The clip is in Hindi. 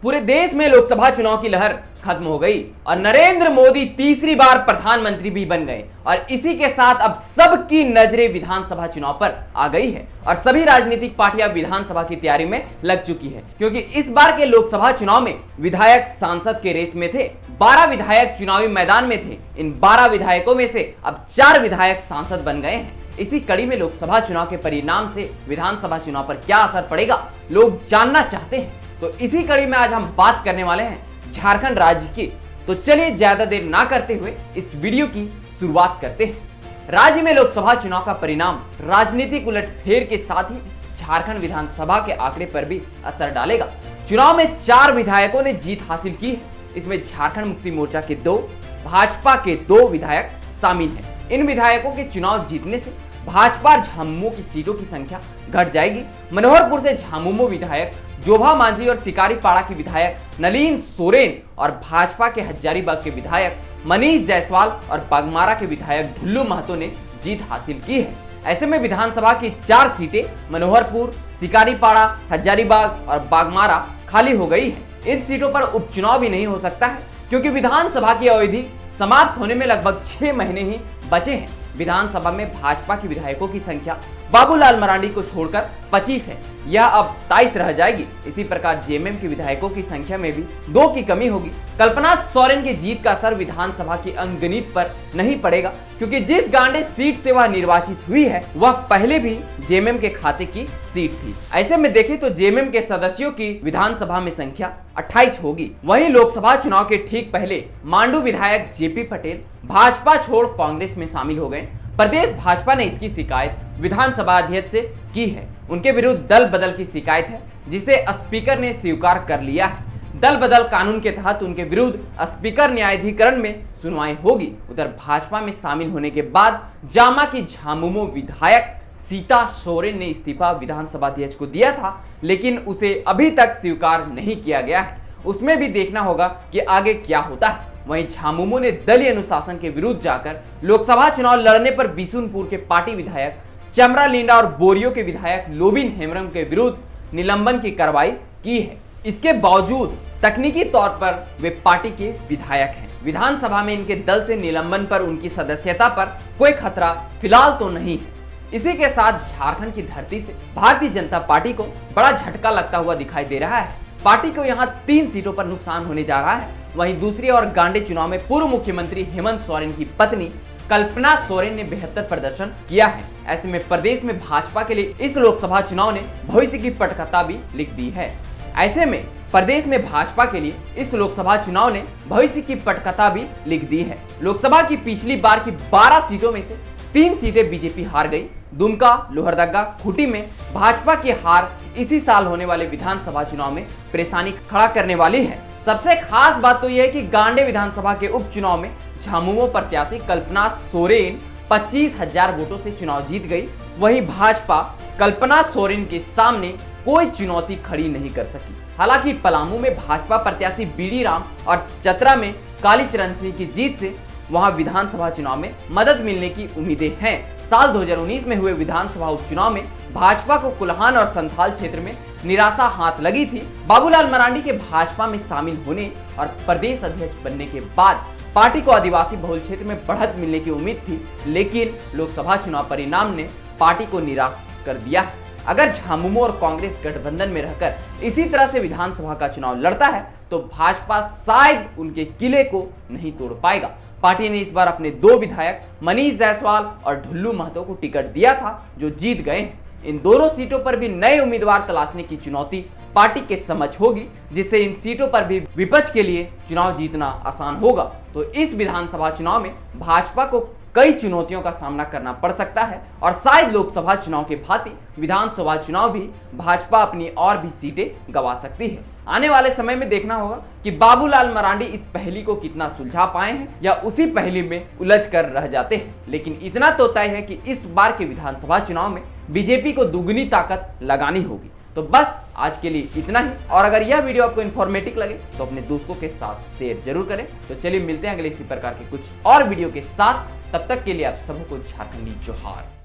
पूरे देश में लोकसभा चुनाव की लहर खत्म हो गई और नरेंद्र मोदी तीसरी बार प्रधानमंत्री भी बन गए और इसी के साथ अब सबकी नजरें विधानसभा चुनाव पर आ गई है और सभी राजनीतिक पार्टियां विधानसभा की तैयारी में लग चुकी है क्योंकि इस बार के लोकसभा चुनाव में विधायक सांसद के रेस में थे। 12 विधायक चुनावी मैदान में थे। इन 12 विधायकों में से अब 4 विधायक सांसद बन गए हैं। इसी कड़ी में लोकसभा चुनाव के परिणाम से विधानसभा चुनाव पर क्या असर पड़ेगा, लोग जानना चाहते हैं। तो इसी कड़ी में आज हम बात करने वाले हैं झारखंड राज्य की। तो चलिए ज्यादा देर ना करते हुए इस वीडियो की शुरुआत करते हैं। राज्य में लोकसभा चुनाव का परिणाम राजनीतिक उलटफेर के साथ ही झारखंड विधानसभा के आंकड़े पर भी असर डालेगा। चुनाव में 4 विधायकों ने जीत हासिल की है। इसमें झारखंड मुक्ति मोर्चा के 2, भाजपा के 2 विधायक शामिल हैं। इन विधायकों के चुनाव जीतने से भाजपा झामुमो की सीटों की संख्या घट जाएगी। मनोहरपुर से झामुमो विधायक जोभा मांझी और सिकारीपाड़ा की विधायक नलिन सोरेन और भाजपा के हजारीबाग के विधायक मनीष जायसवाल और बागमारा के विधायक ढुल्लू महतो ने जीत हासिल की है। ऐसे में विधानसभा की 4 सीटें मनोहरपुर, सिकारीपाड़ा, हजारीबाग और बागमारा खाली हो गई है। इन सीटों पर उपचुनाव भी नहीं हो सकता है क्योंकि विधानसभा की अवधि समाप्त होने में लगभग 6 महीने ही बचे हैं। विधानसभा में भाजपा के विधायकों की संख्या बाबूलाल मरांडी को छोड़कर 25 है, यह अब 23 रह जाएगी। इसी प्रकार जेएमएम के विधायकों की संख्या में भी 2 की कमी होगी। कल्पना सोरेन की जीत का असर विधानसभा की अंकगणित पर नहीं पड़ेगा क्योंकि जिस गांडे सीट से वह निर्वाचित हुई है वह पहले भी जेएमएम के खाते की सीट थी। ऐसे में देखें तो जेएमएम के सदस्यों की विधानसभा में संख्या 28 होगी। वहीं लोकसभा चुनाव के ठीक पहले मांडू विधायक जेपी पटेल भाजपा छोड़ कांग्रेस में शामिल हो गए। प्रदेश भाजपा ने इसकी शिकायत विधानसभा अध्यक्ष से की है। उनके विरुद्ध दल बदल की शिकायत है जिसे स्पीकर ने स्वीकार कर लिया है। दल बदल कानून के तहत उनके विरुद्ध स्पीकर न्यायाधिकरण में सुनवाई होगी। उधर भाजपा में शामिल होने के बाद जामा की झामुमो विधायक सीता सोरेन ने इस्तीफा विधानसभा अध्यक्ष को दिया था लेकिन उसे अभी तक स्वीकार नहीं किया गया है। उसमें भी देखना होगा कि आगे क्या होता है। वहीं झामुमो ने दलीय अनुशासन के विरुद्ध जाकर लोकसभा चुनाव लड़ने पर बिशुनपुर के पार्टी विधायक चमरा लिंडा और बोरियो के विधायक लोबिन हेम्ब्रम के विरुद्ध निलंबन की कार्रवाई की है। इसके बावजूद तकनीकी तौर पर वे पार्टी के विधायक हैं। विधानसभा में इनके दल से निलंबन पर उनकी सदस्यता पर कोई खतरा फिलहाल तो नहीं है। इसी के साथ झारखंड की धरती से भारतीय जनता पार्टी को बड़ा झटका लगता हुआ दिखाई दे रहा है। पार्टी को यहां 3 सीटों पर नुकसान होने जा रहा है। वहीं दूसरी ओर गांडे चुनाव में पूर्व मुख्यमंत्री हेमंत सोरेन की पत्नी कल्पना सोरेन ने बेहतर प्रदर्शन किया है। ऐसे में प्रदेश में भाजपा के लिए इस लोकसभा चुनाव ने भविष्य की पटकथा भी लिख दी है। ऐसे में प्रदेश में भाजपा के लिए इस लोकसभा चुनाव ने भविष्य की पटकथा भी लिख दी है। लोकसभा की पिछली बार की 12 सीटों में से 3 सीटें बीजेपी हार गई। दुमका, लोहरदगा, खूंटी में भाजपा की हार इसी साल होने वाले विधानसभा चुनाव में परेशानी खड़ा करने वाली है। सबसे खास बात तो यह है कि गांडे विधानसभा के उपचुनाव में झामुमो प्रत्याशी कल्पना सोरेन 25,000 वोटों से चुनाव जीत गई। वहीं भाजपा कल्पना सोरेन के सामने कोई चुनौती खड़ी नहीं कर सकी। हालांकि पलामू में भाजपा प्रत्याशी बीडी राम और चतरा में कालीचरण सिंह की जीत से वहां विधानसभा चुनाव में मदद मिलने की उम्मीदें हैं। साल 2019 में हुए विधानसभा उपचुनाव में भाजपा को कुल्हान और संथाल क्षेत्र में निराशा हाथ लगी थी। बाबूलाल मरांडी के भाजपा में शामिल होने और प्रदेश अध्यक्ष बनने के बाद पार्टी को आदिवासी बहुल क्षेत्र में बढ़त मिलने की उम्मीद थी, लेकिन लोकसभा चुनाव परिणाम ने पार्टी को निराश कर दिया है। अगर झामुमो और कांग्रेस गठबंधन में रहकर इसी तरह से विधानसभा का चुनाव लड़ता है तो भाजपा शायद उनके किले को नहीं तोड़ पाएगा। पार्टी ने इस बार अपने 2 विधायक मनीष जायसवाल और ढुल्लू महतो को टिकट दिया था जो जीत गए हैं। इन दोनों सीटों पर भी नए उम्मीदवार तलाशने की चुनौती पार्टी के समझ होगी जिससे इन सीटों पर भी विपक्ष के लिए चुनाव जीतना आसान होगा। तो इस विधानसभा चुनाव में भाजपा को कई चुनौतियों का सामना करना पड़ सकता है और शायद लोकसभा चुनाव के भांति विधानसभा चुनाव भी भाजपा अपनी और भी सीटें गंवा सकती है। आने वाले समय में देखना होगा कि बाबूलाल मरांडी इस पहेली को कितना सुलझा पाए हैं या उसी पहेली में उलझ कर रह जाते हैं। लेकिन इतना तो तय है कि इस बार के विधानसभा चुनाव में बीजेपी को दुगनी ताकत लगानी होगी। तो बस आज के लिए इतना ही और अगर यह वीडियो आपको इन्फॉर्मेटिव लगे तो अपने दोस्तों के साथ शेयर जरूर करें। तो चलिए मिलते हैं अगले इसी प्रकार के कुछ और वीडियो के साथ। तब तक के लिए आप सबको झारखंडी जोहार।